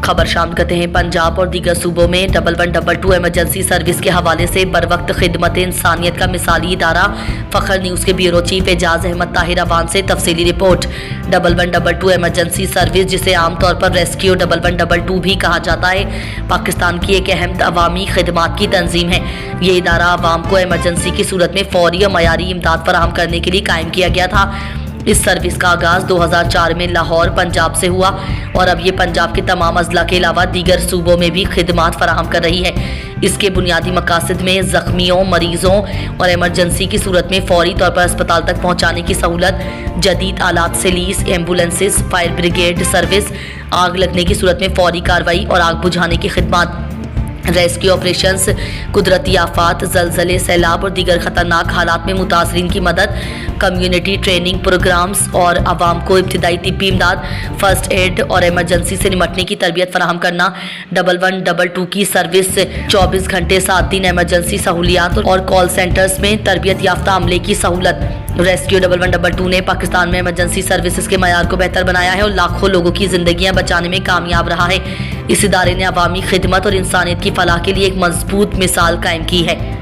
खबर शामिल करते हैं। पंजाब और दीगर सूबों में 1122 एमरजेंसी सर्विस के हवाले से बर वक्त खिदमत इंसानियत का मिसाली इदारा। फखर न्यूज़ के ब्यूरो चीफ एजाज अहमद ताहिर अवान से तफसीली रिपोर्ट। 1122 एमरजेंसी सर्विस, जिसे आमतौर पर रेस्क्यू 1122 भी कहा जाता है, पाकिस्तान की एक अहम अवामी खिदमात की तंजीम है। ये इदारा आवाम को एमरजेंसी की सूरत में फौरी और मयारी इमदाद फराहम करने के लिए कायम किया गया था। इस सर्विस का आगाज़ 2004 में लाहौर, पंजाब से हुआ और अब ये पंजाब के तमाम अजला के अलावा दीगर सूबों में भी खिदमात फराहम कर रही है। इसके बुनियादी मकासद में ज़ख्मियों, मरीज़ों और एमरजेंसी की सूरत में फौरी तौर पर अस्पताल तक पहुँचाने की सहूलत, जदीद आलात से lace ambulances, fire brigade service, आग लगने की सूरत में फौरी कार्रवाई और आग बुझाने की खिदमत, रेस्क्यू ऑपरेशंस, कुदरती आफात, जलजले, सैलाब और दीगर ख़तरनाक हालात में मुतासरीन की मदद, कम्युनिटी ट्रेनिंग प्रोग्राम्स और आवाम को इब्तिदाई तिब्बी इमदाद, फर्स्ट एड और एमरजेंसी से निमटने की तरबियत फराहम करना। 1122 की सर्विस 24 घंटे 7 दिन एमरजेंसी सहूलियात और कॉल सेंटर्स में तरबियत याफ्ता अमले की सहूलत। रेस्क्यू 1122 ने पाकिस्तान में एमरजेंसी सर्विसेज के मयार को बेहतर बनाया है और लाखों लोगों की जिंदगियां बचाने में कामयाब रहा है। इस इदारे ने अवामी खिदमत और इंसानियत की फलाह के लिए एक मजबूत मिसाल कायम की है।